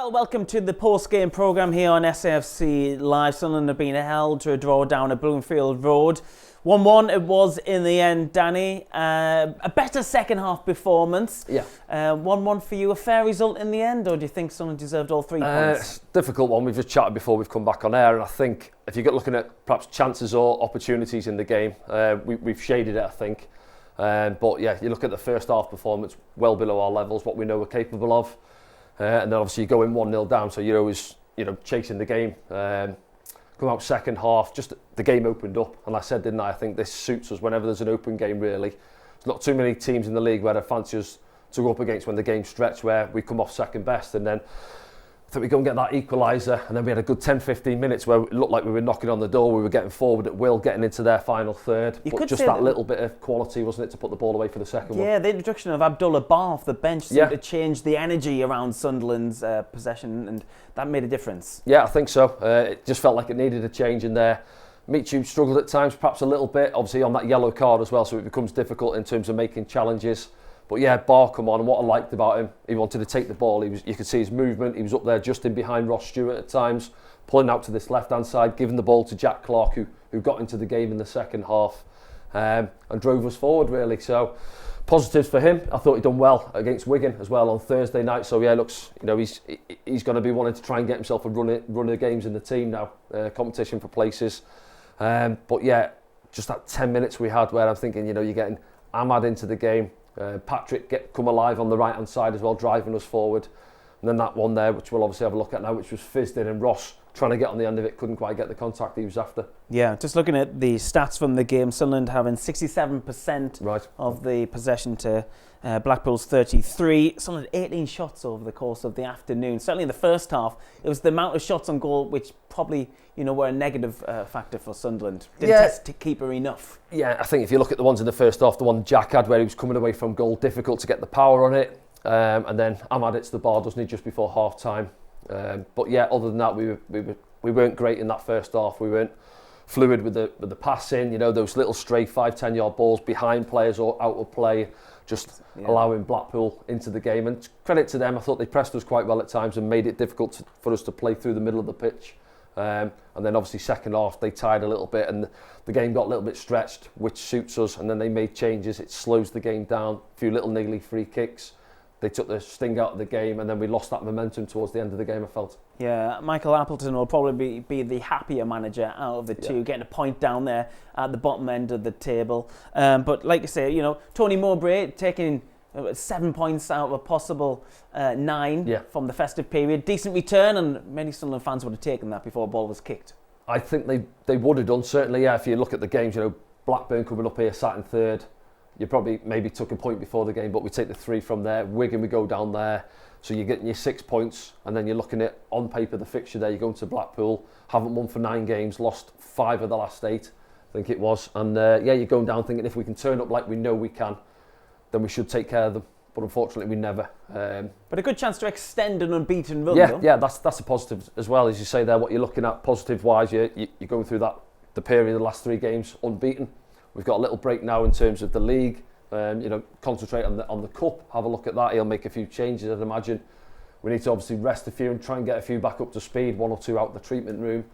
Well, welcome to the post-game programme here on SAFC Live. Sunderland have been held to a draw down at Bloomfield Road. 1-1 it was in the end, Danny. A better second half performance. Yeah. 1-1 for you, a fair result in the end, or do you think Sunderland deserved all 3 points? It's a difficult one. We've just chatted before we've come back on air, and I think if you're looking at perhaps chances or opportunities in the game, we've shaded it, I think. But yeah, you look at the first half performance, well below our levels, what we know we're capable of. And then obviously you go in 1-0 down, so you're always chasing the game. Come out second half, just the game opened up, and I said, didn't I think this suits us whenever there's an open game, really. There's not too many teams in the league where I fancy us to go up against when the game's stretched, where we come off second best, and then I think we go and get that equaliser, and then we had a good 10-15 minutes where it looked like we were knocking on the door, we were getting forward at will, getting into their final third, but just that little bit of quality, wasn't it, to put the ball away for the second one. Yeah, the introduction of Abdullah Bar off the bench seemed to change the energy around Sunderland's possession, and that made a difference. Yeah, I think so. It just felt like it needed a change in there. Michu struggled at times, perhaps a little bit, obviously on that yellow card as well, so it becomes difficult in terms of making challenges. But yeah, Bar come on, and what I liked about him, he wanted to take the ball. You could see his movement. He was up there just in behind Ross Stewart at times, pulling out to this left-hand side, giving the ball to Jack Clark, who got into the game in the second half, and drove us forward, really. So positives for him. I thought he'd done well against Wigan as well on Thursday night. So yeah, looks, he's going to be wanting to try and get himself a run of games in the team now, competition for places. But yeah, just that 10 minutes we had where I'm thinking, you're getting Ahmad into the game. Patrick come alive on the right hand side as well, driving us forward, and then that one there, which we'll obviously have a look at now, which was fizzed in, and Ross trying to get on the end of it, couldn't quite get the contact he was after. Yeah, just looking at the stats from the game, Sunderland having 67% of the possession to Blackpool's 33. Sunderland 18 shots over the course of the afternoon. Certainly in the first half, it was the amount of shots on goal which probably were a negative factor for Sunderland. Didn't test the keeper enough. Yeah, I think if you look at the ones in the first half, the one Jack had where he was coming away from goal, difficult to get the power on it. And then Ahmad hits the bar, doesn't he, just before half time. But yeah, other than that, we weren't great in that first half. We weren't fluid with the passing. Those little stray 5-10 yard balls behind players or out of play, just allowing Blackpool into the game. And credit to them, I thought they pressed us quite well at times and made it difficult for us to play through the middle of the pitch. And then obviously second half they tied a little bit and the game got a little bit stretched, which suits us. And then they made changes. It slows the game down. A few little niggly free kicks. They took the sting out of the game, and then we lost that momentum towards the end of the game, I felt. Yeah, Michael Appleton will probably be the happier manager out of the two, getting a point down there at the bottom end of the table. But like I say, Tony Mowbray taking 7 points out of a possible 9 from the festive period. Decent return, and many Sunderland fans would have taken that before a ball was kicked. I think they would have done, certainly, yeah. If you look at the games, Blackburn coming up here, sat in third. You probably maybe took a point before the game, but we take the 3 from there. Wigan, we go down there. So you're getting your 6 points, and then you're looking at, on paper, the fixture there. You're going to Blackpool, haven't won for 9 games, lost 5 of the last 8, I think it was. And you're going down thinking if we can turn up like we know we can, then we should take care of them. But unfortunately, we never. But a good chance to extend an unbeaten run, though. Yeah, that's a positive as well. As you say there, what you're looking at, positive-wise, you're going through the period of the last 3 games unbeaten. We've got a little break now in terms of the league. Concentrate on the cup. Have a look at that. He'll make a few changes, I'd imagine. We need to obviously rest a few and try and get a few back up to speed. 1 or 2 out the treatment room.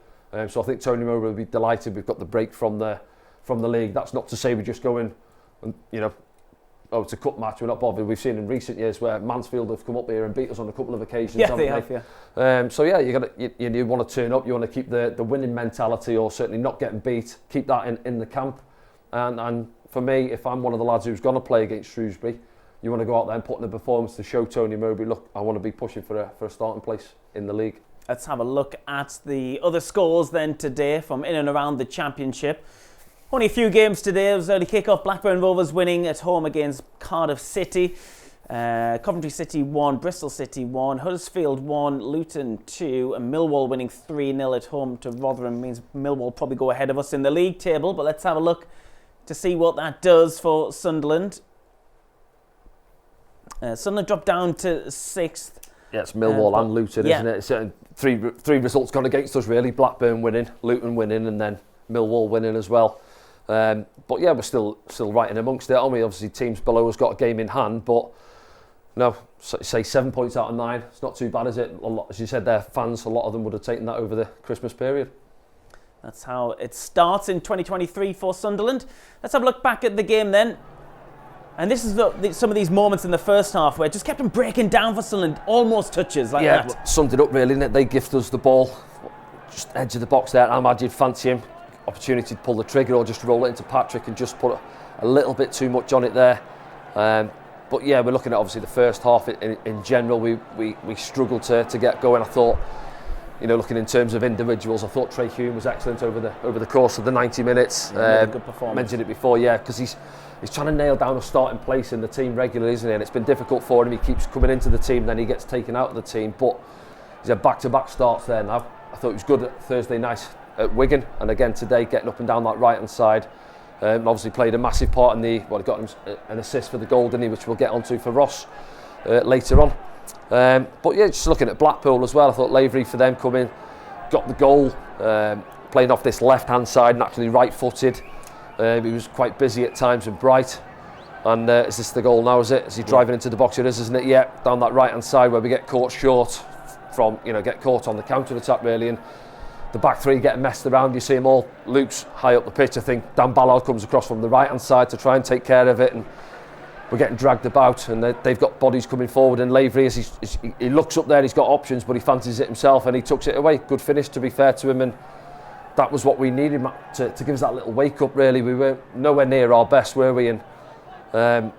So I think Tony Mowbray will be delighted. We've got the break from the league. That's not to say we're just going and it's a cup match. We're not bothered. We've seen in recent years where Mansfield have come up here and beat us on a couple of occasions. Yeah, they have. You want to turn up. You want to keep the winning mentality, or certainly not getting beat. Keep that in the camp. And for me, if I'm one of the lads who's going to play against Shrewsbury, you want to go out there and put in a performance to show Tony Mowbray, look, I want to be pushing for a starting place in the league. Let's have a look at the other scores then today from in and around the Championship. Only a few games today. It was early kick-off. Blackburn Rovers winning at home against Cardiff City. Coventry City 1, Bristol City 1, Huddersfield 1, Luton 2, and Millwall winning 3-0 at home to Rotherham. Means Millwall probably go ahead of us in the league table, but let's have a look to see what that does for Sunderland. Sunderland dropped down to 6th. Yeah, it's Millwall and Luton, isn't it? It's three results gone against us, really. Blackburn winning, Luton winning, and then Millwall winning as well. But yeah, we're still right in amongst it, aren't we? Obviously, teams below us got a game in hand, but No, say 7 points out of 9. It's not too bad, is it? A lot, as you said, their fans, a lot of them would have taken that over the Christmas period. That's how it starts in 2023 for Sunderland. Let's have a look back at the game then. And this is some of these moments in the first half where it just kept them breaking down for Sunderland, almost touches like that. Yeah, summed it up really, didn't it? They gift us the ball, just edge of the box there. Ahmad, you'd fancy him. Opportunity to pull the trigger or just roll it into Patrick and just put a little bit too much on it there. But yeah, we're looking at obviously the first half in general. We struggled to get going. I thought, you know, looking in terms of individuals, I thought Trey Hume was excellent over the course of the 90 minutes. Good performance. Mentioned it before, yeah, because he's trying to nail down a starting place in the team regularly, isn't he? And it's been difficult for him. He keeps coming into the team, then he gets taken out of the team. But he's had back-to-back starts there now. I thought he was good at Thursday night at Wigan, and again today getting up and down that right-hand side. Obviously played a massive part in he got him an assist for the goal, didn't he, which we'll get onto for Ross later on. But yeah, just looking at Blackpool as well, I thought Lavery for them coming, got the goal, playing off this left-hand side, naturally right-footed. He was quite busy at times and bright. And is this the goal now, is it? Is he driving into the box? It is, isn't it? Yeah, down that right-hand side where we get caught short from, get caught on the counter-attack really. And the back three getting messed around. You see them all loose high up the pitch. I think Dan Ballard comes across from the right-hand side to try and take care of it. And we're getting dragged about, and they've got bodies coming forward. And Lavery, he looks up there, he's got options, but he fancies it himself, and he tucks it away. Good finish, to be fair to him, and that was what we needed to give us that little wake-up, really. We were nowhere near our best, were we? And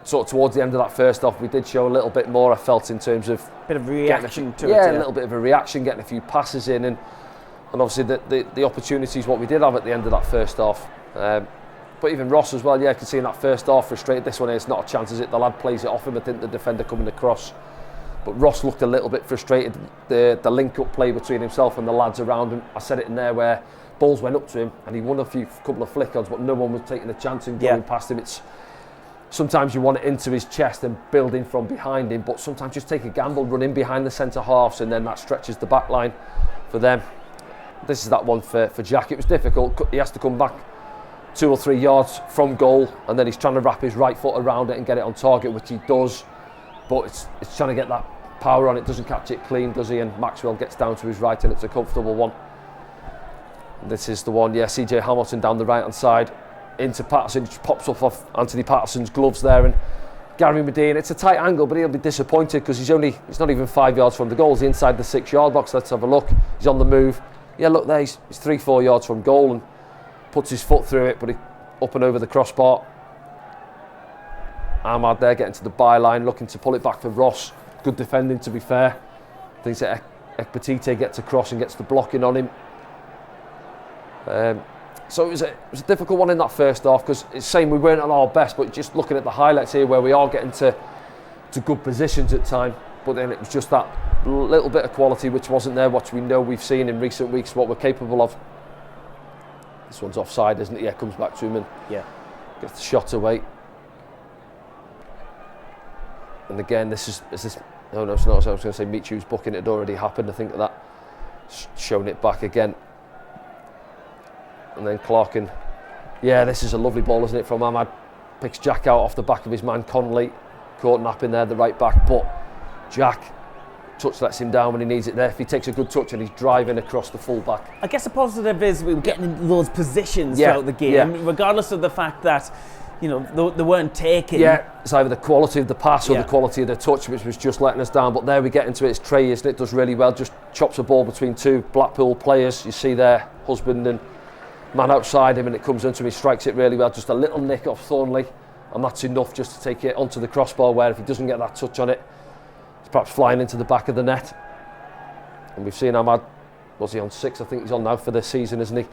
sort of towards the end of that first half, we did show a little bit more, I felt, in terms of... Bit of reaction to it. Yeah, a little bit of a reaction, getting a few passes in, and obviously the opportunities, what we did have at the end of that first half. But even Ross as well, yeah, I could see in that first half frustrated. This one here, it's not a chance, is it? The lad plays it off him, I think the defender coming across. But Ross looked a little bit frustrated. The link-up play between himself and the lads around him, I said it in there, where balls went up to him and he won a couple of flick-ons, but no one was taking the chance and going past him. It's sometimes you want it into his chest and building from behind him, but sometimes just take a gamble, run in behind the centre-halves, and then that stretches the back line for them. This is that one for Jack. It was difficult. He has to come back 2 or 3 yards from goal, and then he's trying to wrap his right foot around it and get it on target, which he does. But it's trying to get that power on it. Doesn't catch it clean, does he? And Maxwell gets down to his right, and it's a comfortable one. This is the one, yeah. CJ Hamilton down the right hand side into Patterson, just pops up off Anthony Patterson's gloves there, and Gary Medine. It's a tight angle, but he'll be disappointed because he's not even 5 yards from the goal. He's inside the 6 yard box. Let's have a look. He's on the move. Yeah, look there. He's 3-4 yards from goal and puts his foot through it, but he up and over the crossbar. Ahmad there getting to the byline, looking to pull it back for Ross. Good defending, to be fair. I think Ekpetite gets across and gets the blocking on him. So it was a difficult one in that first half, because it's saying we weren't at our best, but just looking at the highlights here where we are getting to good positions at time, but then it was just that little bit of quality which wasn't there, which we know we've seen in recent weeks what we're capable of. This one's offside, isn't it? Yeah, comes back to him and gets the shot away. And again, this is no, it's not. I was going to say Michu's booking, it had already happened. I think that showing it back again. And then Clarkin, yeah, this is a lovely ball, isn't it, from Ahmad. Picks Jack out off the back of his man Connolly, caught napping there, the right back, but Jack, touch lets him down when he needs it there. If he takes a good touch and he's driving across the full back. I guess the positive is we were getting in those positions throughout the game, regardless of the fact that, they weren't taken. Yeah, it's either the quality of the pass or the quality of the touch, which was just letting us down. But there we get into it. It's Trey, isn't it? Does really well, just chops a ball between two Blackpool players. You see there, husband and man outside him, and it comes into him. He strikes it really well. Just a little nick off Thornley, and that's enough just to take it onto the crossbar, where if he doesn't get that touch on it, it's perhaps flying into the back of the net. And we've seen Ahmad, was he on 6? I think he's on now for this season, isn't he?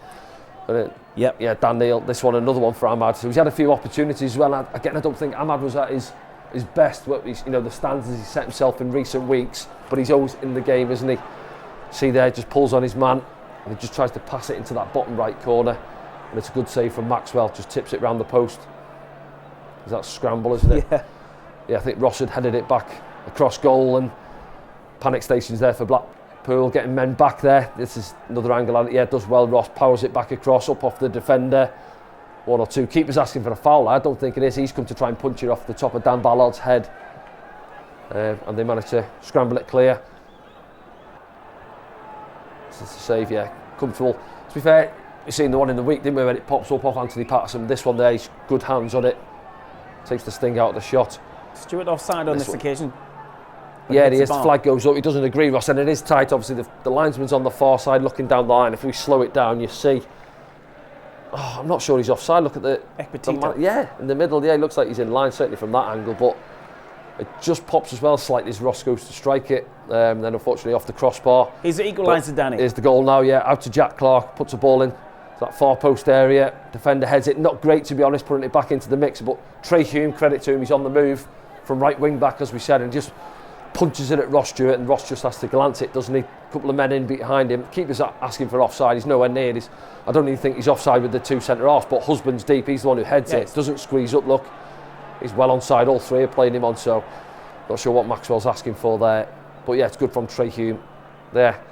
Yeah, Dan Neil, this one, another one for Ahmad. So he's had a few opportunities as well. Again, I don't think Ahmad was at his best, the standards he set himself in recent weeks, but he's always in the game, isn't he? See there, just pulls on his man, and he just tries to pass it into that bottom right corner, and it's a good save from Maxwell, just tips it round the post. Is that scramble, isn't it? Yeah, I think Ross had headed it back across goal, and panic stations there for Blackpool, getting men back there. This is another angle on it. Yeah, does well. Ross powers it back across, up off the defender. 1 or 2. Keeper's asking for a foul. I don't think it is. He's come to try and punch it off the top of Dan Ballard's head. and they managed to scramble it clear. This is the save, yeah, comfortable. To be fair, we've seen the one in the week, didn't we, when it pops up off Anthony Patterson. This one there, he's good hands on it, takes the sting out of the shot. Stuart offside on this occasion. Yeah, it is. The flag goes up. He doesn't agree, Ross, and it is tight. Obviously, the linesman's on the far side looking down the line. If we slow it down, you see. Oh, I'm not sure he's offside. Look at the yeah, in the middle. Yeah, it looks like he's in line, certainly from that angle. But it just pops as well slightly as Ross goes to strike it. Then, unfortunately, off the crossbar. He's the equaliser, Danny. Here's the goal now, yeah. Out to Jack Clark, puts a ball in that far post area. Defender heads it. Not great, to be honest, putting it back into the mix. But Trey Hume, credit to him, he's on the move from right wing back, as we said, and just punches it at Ross Stewart, and Ross just has to glance it, doesn't he? A couple of men in behind him. Keeper's asking for offside. He's nowhere near it. I don't even think he's offside with the two centre-halves, but Husband's deep. He's the one who heads it. Doesn't squeeze up, look. He's well onside. All three are playing him on, so not sure what Maxwell's asking for there. But yeah, it's good from Trey Hume there.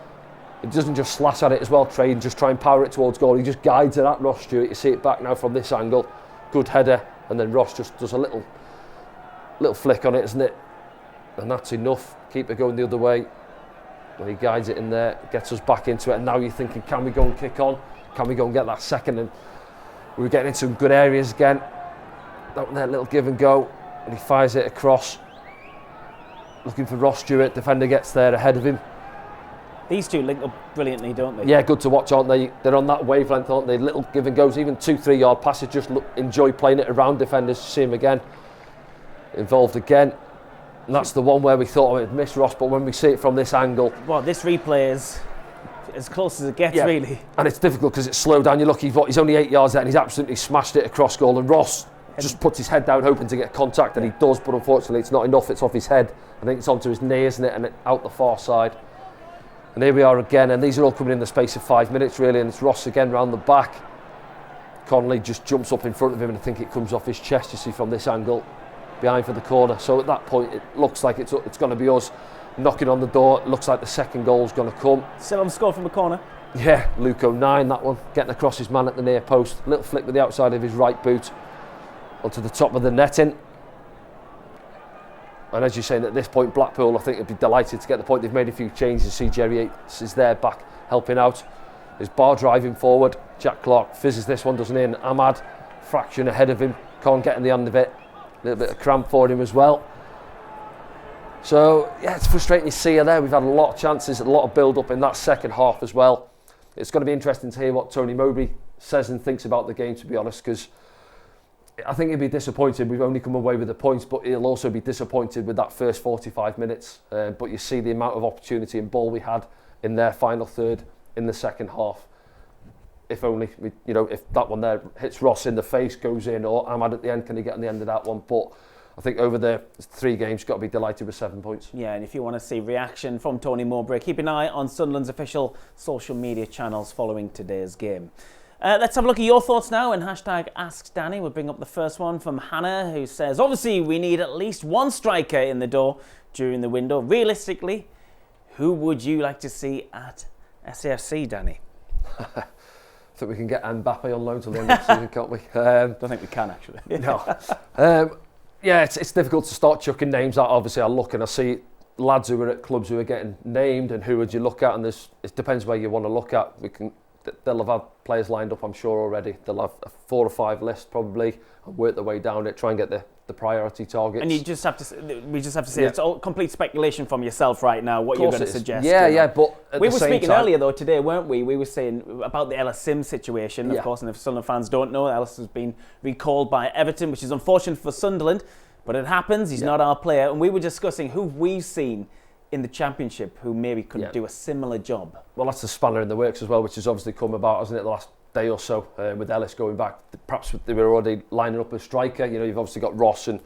It doesn't just slash at it as well, Trey, and just try and power it towards goal. He just guides it at Ross Stewart. You see it back now from this angle. Good header, and then Ross just does a little flick on it, isn't it? And that's enough. Keeper going the other way. When he guides it in there, gets us back into it. And now you're thinking, can we go and kick on? Can we go and get that second? And we're getting into some good areas again. That little give and go. And he fires it across. Looking for Ross Stewart. Defender gets there ahead of him. These two link up brilliantly, don't they? Yeah, good to watch, aren't they? They're on that wavelength, aren't they? Little give and goes, even 2-3 yard passes. Just enjoy playing it around defenders. See him again. Involved again. And that's the one where we thought we'd miss Ross, but when we see it from this angle... Well, this replay is as close as it gets, really. And it's difficult because it's slowed down. You look, he's only 8 yards there, and he's absolutely smashed it across goal. And Ross just puts his head down, hoping to get contact, and he does, but unfortunately it's not enough. It's off his head. I think it's onto his knee, isn't it? And out the far side. And here we are again, and these are all coming in the space of 5 minutes, really, and it's Ross again round the back. Connolly just jumps up in front of him, and I think it comes off his chest, you see, from this angle. Behind for the corner, so at that point it looks like it's going to be us knocking on the door. It looks like the second goal's going to come. Still on score from the corner. Yeah, Luke O'Nien, that one, getting across his man at the near post. Little flick with the outside of his right boot onto the top of the netting. And as you're saying, at this point, Blackpool, I think, would be delighted to get the point. They've made a few changes. See Jerry Yates is there back helping out. There's Barr driving forward. Jack Clark fizzes this one, doesn't he? And Ahmad, fraction ahead of him, can't get in the end of it. A little bit of cramp for him as well. So, yeah, it's frustrating to see her there. We've had a lot of chances, a lot of build-up in that second half as well. It's going to be interesting to hear what Tony Mowbray says and thinks about the game, to be honest, because I think he'll be disappointed. We've only come away with the points, but he'll also be disappointed with that first 45 minutes. But you see the amount of opportunity and ball we had in their final third in the second half. If only, if that one there hits Ross in the face, goes in, or Ahmad at the end, can he get on the end of that one? But I think over the 3 games, got to be delighted with 7 points. Yeah, and if you want to see reaction from Tony Mowbray, keep an eye on Sunderland's official social media channels following today's game. Let's have a look at your thoughts now and hashtag Ask Danny. We'll bring up the first one from Hannah, who says, obviously we need at least one striker in the door during the window. Realistically, who would you like to see at SAFC, Danny? I think we can get Mbappe on loan till the end of the season, can't we? Don't think we can, actually. No. Yeah, it's difficult to start chucking names out. Obviously, I look and I see lads who are at clubs who are getting named, and who would you look at? And it depends where you want to look at. They'll have had players lined up, I'm sure, already. They'll have a 4 or 5 list probably, and work their way down it, try and get the priority targets. And we just have to say it's all complete speculation from yourself right now, what you're going to suggest. Yeah, but we were speaking earlier though today, weren't we? We were saying about the Ellis Sims situation, of course, and if Sunderland fans don't know, Ellis has been recalled by Everton, which is unfortunate for Sunderland, but it happens. He's not our player, and we were discussing who we've seen in the Championship who maybe could do a similar job. Well, that's the spanner in the works as well, which has obviously come about, hasn't it, the last day or so, with Ellis going back. Perhaps they were already lining up a striker. You've obviously got Ross and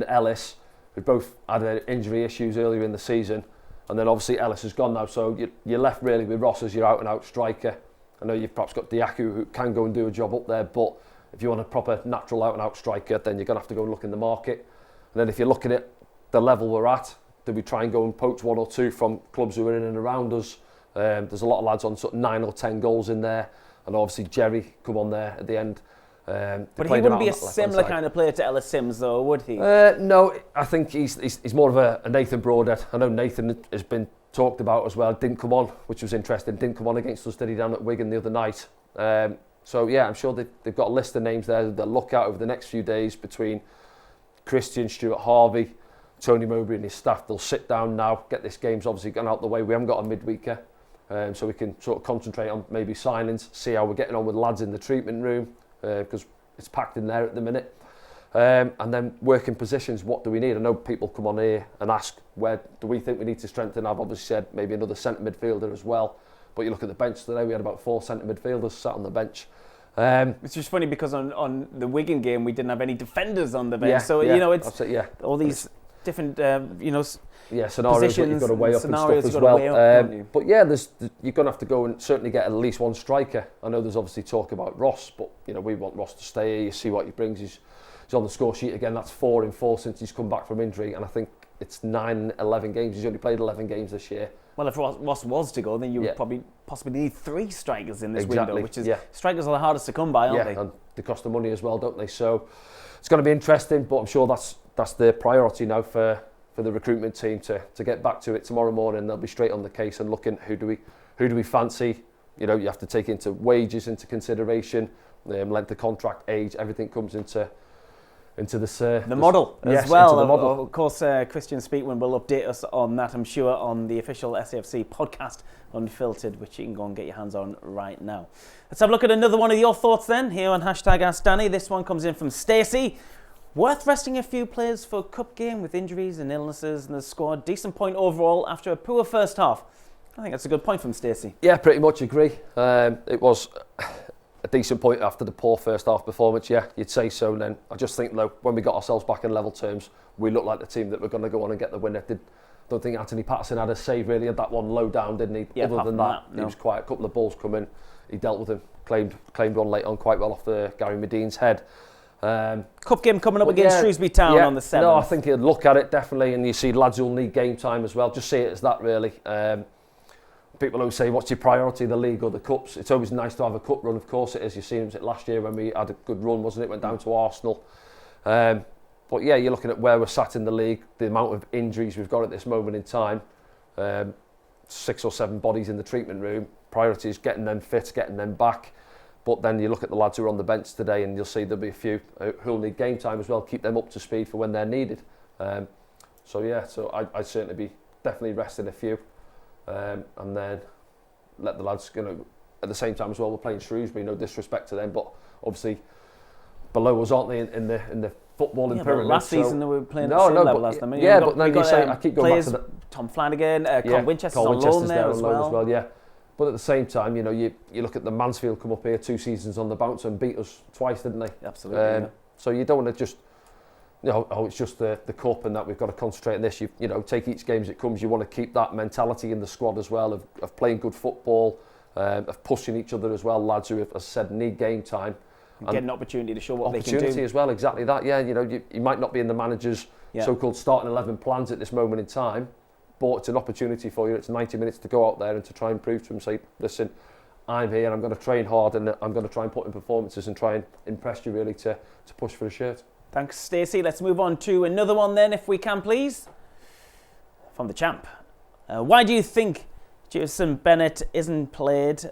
Ellis, who both had injury issues earlier in the season, and then obviously Ellis has gone now, so you're left really with Ross as your out-and-out striker. I know you've perhaps got Diaku, who can go and do a job up there, but if you want a proper natural out-and-out striker, then you're going to have to go and look in the market. And then if you're looking at the level we're at, do we try and go and poach 1 or 2 from clubs who are in and around us? There's a lot of lads on sort of 9 or 10 goals in there, and obviously Jerry come on there at the end But he wouldn't be a similar kind of player to Ellis Sims, though, would he? No, I think he's more of a Nathan Broadhead. I know Nathan has been talked about as well. Didn't come on, which was interesting. Didn't come on against us, did he, down at Wigan the other night? So yeah, I'm sure they've got a list of names there that they'll look at over the next few days between Christian, Stuart Harvey, Tony Mowbray and his staff. They'll sit down now, get this game's obviously gone out the way. We haven't got a midweeker, so we can sort of concentrate on maybe signings, see how we're getting on with lads in the treatment room, because it's packed in there at the minute. And then working positions, what do we need? I know people come on here and ask, where do we think we need to strengthen? I've obviously said maybe another centre midfielder as well. But you look at the bench today, we had about 4 centre midfielders sat on the bench. It's just funny because on the Wigan game, we didn't have any defenders on the bench. It's all these different, scenarios that you've got to weigh up and stuff as well. But yeah, you're going to have to go and certainly get at least one striker. I know there's obviously talk about Ross, but we want Ross to stay here. You see what he brings. He's on the score sheet again. That's 4 in 4 since he's come back from injury, and I think it's 9-11 games. He's only played 11 games this year. Well, if Ross was to go, then you would probably possibly need 3 strikers in this window, which is strikers are the hardest to come by, aren't they? And they cost the money as well, don't they? So it's going to be interesting, but I'm sure that's the priority now for the recruitment team to get back to it tomorrow morning. They'll be straight on the case and looking who do we fancy. You have to take into wages into consideration, length of contract, age, everything comes into the model as well. Of course, Christian Speakman will update us on that, I'm sure, on the official SAFC podcast, Unfiltered, which you can go and get your hands on right now. Let's have a look at another one of your thoughts then, here on #AskDanny. This one comes in from Stacey. Worth resting a few players for a cup game with injuries and illnesses in the squad. Decent point overall after a poor first half. I think that's a good point from Stacey. Yeah, pretty much agree. It was a decent point after the poor first half performance, yeah, you'd say so. And then I just think, though, when we got ourselves back in level terms, we looked like the team that were going to go on and get the winner. Don't think Anthony Patterson had a save really, had that one low down, didn't he? Yeah, other than that, he was quiet. A couple of balls come in, he dealt with him, claimed one late on quite well off the Gary Medine's head. Cup game coming up against Shrewsbury Town on the 7th. No, I think he'd look at it definitely, and you see lads who'll need game time as well. Just see it as that really. People always say, what's your priority, the league or the cups? It's always nice to have a cup run, of course it is. You've seen it last year when we had a good run, wasn't it? Went down to Arsenal. But yeah, you're looking at where we're sat in the league, the amount of injuries we've got at this moment in time. 6 or 7 bodies in the treatment room. Priority is getting them fit, getting them back. But then you look at the lads who are on the bench today and you'll see there'll be a few who'll need game time as well, keep them up to speed for when they're needed. So I'd certainly be definitely resting a few. And then let the lads, at the same time as well, we're playing Shrewsbury, no disrespect to them, but obviously below us, aren't they, in the footballing pyramid. Last season they were playing at the same level as them. Yeah, but then you say, I keep going back to Tom Flanagan, Colin Winchester's on loan there as well. Yeah. But at the same time, you look at the Mansfield come up here 2 seasons on the bounce and beat us twice, didn't they? Absolutely. So you don't want to just, it's just the cup and that we've got to concentrate on this. You take each game as it comes. You want to keep that mentality in the squad as well of playing good football, of pushing each other as well. Lads who, as I said, need game time. And get an opportunity to show what they can do. Opportunity as well, exactly that. Yeah, you might not be in the manager's so-called starting 11 plans at this moment in time, but it's an opportunity for you. It's 90 minutes to go out there and to try and prove to them, say, listen, I'm here and I'm going to train hard and I'm going to try and put in performances and try and impress you really to push for a shirt. Thanks, Stacey. Let's move on to another one then, if we can, please. From the champ. Why do you think Jason Bennett isn't played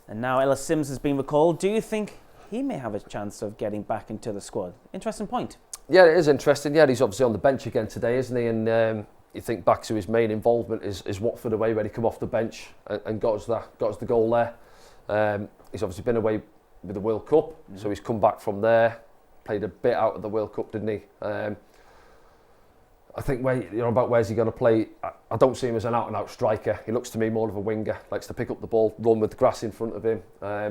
and now Ellis Sims has been recalled? Do you think he may have a chance of getting back into the squad? Interesting point. Yeah, it is interesting. Yeah, he's obviously on the bench again today, isn't he? And you think back to his main involvement is Watford away, where he come off the bench and got us the goal there. He's obviously been away with the World Cup, so he's come back from there, played a bit out of the World Cup, didn't he? I think where's he going to play? I don't see him as an out-and-out striker. He looks to me more of a winger. Likes to pick up the ball, run with the grass in front of him.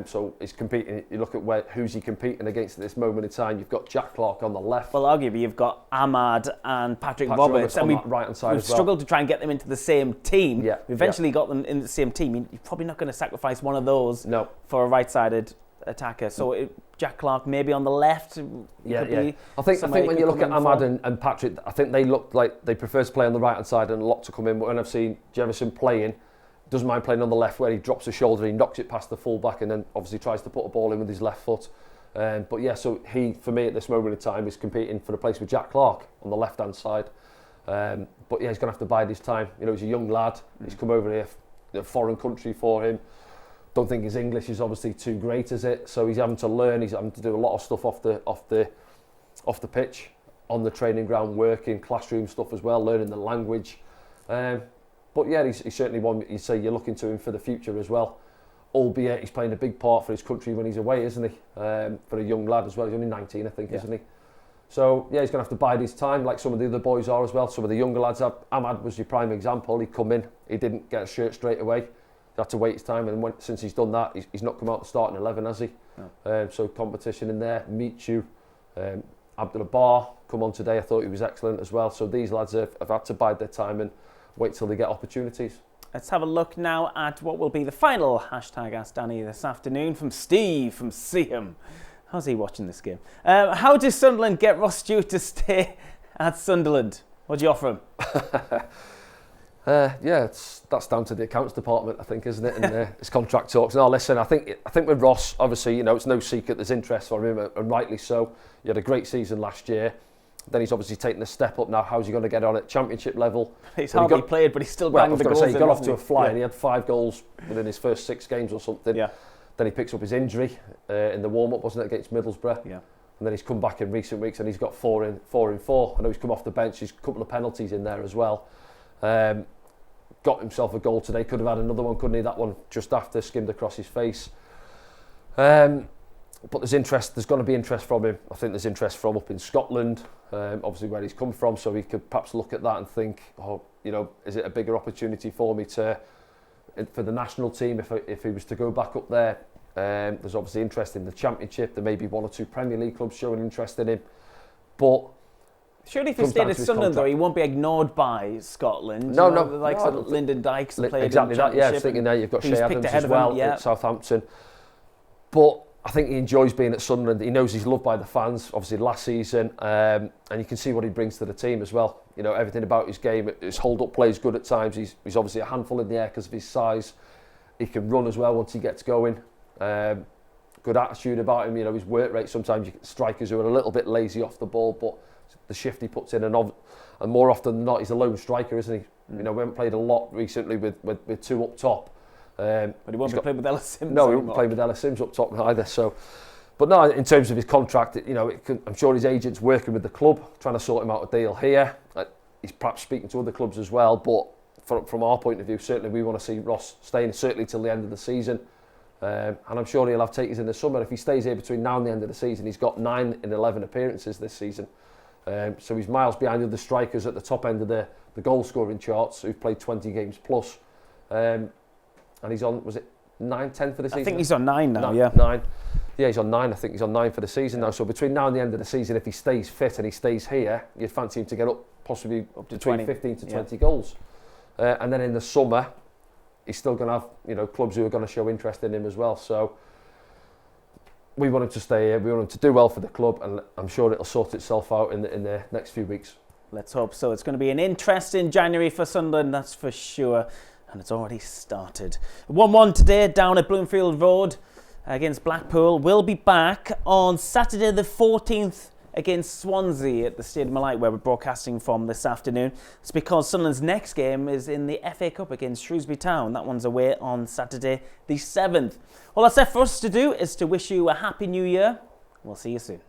So he's competing. You look at who's he competing against at this moment in time. You've got Jack Clarke on the left. Well, arguably you've got Ahmad and Patrick Roberts, and we've right hand side as well. Struggled to try and get them into the same team. Yeah, we eventually got them in the same team. You're probably not going to sacrifice one of those for a right-sided attacker. So Jack Clarke maybe on the left. I think when you look at Ahmad and Patrick, I think they look like they prefer to play on the right hand side and a lot to come in. But when I've seen Jefferson playing, doesn't mind playing on the left where he drops his shoulder, he knocks it past the full back and then obviously tries to put a ball in with his left foot. But yeah, so he, for me at this moment in time, is competing for the place with Jack Clark on the left-hand side. But yeah, he's going to have to bide his time. You know, he's a young lad. He's come over here, a foreign country for him. Don't think his English is obviously too great, is it? So he's having to learn. He's having to do a lot of stuff off the pitch, on the training ground, working, classroom stuff as well, learning the language. But yeah, he's certainly one you say you're looking to him for the future as well. Albeit he's playing a big part for his country when he's away, isn't he? For a young lad as well. He's only 19, I think, isn't he? So yeah, he's going to have to bide his time, like some of the other boys are as well. Some of the younger lads have. Ahmad was your prime example. He'd come in, he didn't get a shirt straight away. He had to wait his time, and since he's done that, he's not come out the starting 11, has he? No. So competition in there. Michu, Abdullah Bar come on today. I thought he was excellent as well. So these lads have had to bide their time and wait till they get opportunities. Let's have a look now at what will be the final hashtag Ask Danny this afternoon from Steve from Seaham. How's he watching this game? How does Sunderland get Ross Stewart to stay at Sunderland? What do you offer him? Yeah, that's down to the accounts department, I think, isn't it? And his contract talks. No, listen, I think with Ross, obviously, you know, it's no secret there's interest for him, and rightly so. He had a great season last year. Then he's obviously taken a step up now. How's he going to get on at Championship level? He's hardly played, but he's still banged the goals in. He got off to a fly, and he had 5 goals within his first 6 games or something. Yeah. Then he picks up his injury in the warm-up, wasn't it, against Middlesbrough? Yeah. And then he's come back in recent weeks, and he's got 4 in 4. I know he's come off the bench. He's a couple of penalties in there as well. Got himself a goal today. Could have had another one, couldn't he? That one just after skimmed across his face. But there's interest. There's going to be interest from him. I think there's interest from up in Scotland, obviously where he's come from. So he could perhaps look at that and think, oh, you know, is it a bigger opportunity for me for the national team if he was to go back up there? There's obviously interest in the Championship. There may be 1 or 2 Premier League clubs showing interest in him. But surely if he stayed at Sunderland, though, he won't be ignored by Scotland. No. The likes of Lyndon Dykes played exactly in the that. Yeah, I was thinking there you've got Shea Adams as well at Southampton. But I think he enjoys being at Sunderland. He knows he's loved by the fans, obviously last season, and you can see what he brings to the team as well. You know, everything about his game, his hold-up play is good at times. He's obviously a handful in the air because of his size. He can run as well once he gets going. Good attitude about him. You know, his work rate. Sometimes you get strikers who are a little bit lazy off the ball, but the shift he puts in, and more often than not, he's a lone striker, isn't he? You know, we haven't played a lot recently with 2 up top. But he won't be playing with Ellis Sims. No, he won't play with Ellis Sims up top either. So, but no, in terms of his contract, you know, I'm sure his agent's working with the club, trying to sort him out a deal here. He's perhaps speaking to other clubs as well. But from our point of view, certainly we want to see Ross staying certainly till the end of the season. And I'm sure he'll have takers in the summer. If he stays here between now and the end of the season, he's got 9 in 11 appearances this season. So he's miles behind the other strikers at the top end of the goal scoring charts who've played 20 games plus. And he's on, was it 9, 10 for the season? I think he's on 9 now, 9. Yeah, he's on 9. I think he's on 9 for the season now. So between now and the end of the season, if he stays fit and he stays here, you'd fancy him to get possibly up to between 15 to 20 goals. And then in the summer, he's still going to have, you know, clubs who are going to show interest in him as well. So we want him to stay here. We want him to do well for the club, and I'm sure it'll sort itself out in the next few weeks. Let's hope so. It's going to be an interesting January for Sunderland, that's for sure. And it's already started. 1-1 today down at Bloomfield Road against Blackpool. We'll be back on Saturday the 14th against Swansea at the Stadium of Light, where we're broadcasting from this afternoon. It's because Sunderland's next game is in the FA Cup against Shrewsbury Town. That one's away on Saturday the 7th. All that's left for us to do is to wish you a happy new year. We'll see you soon.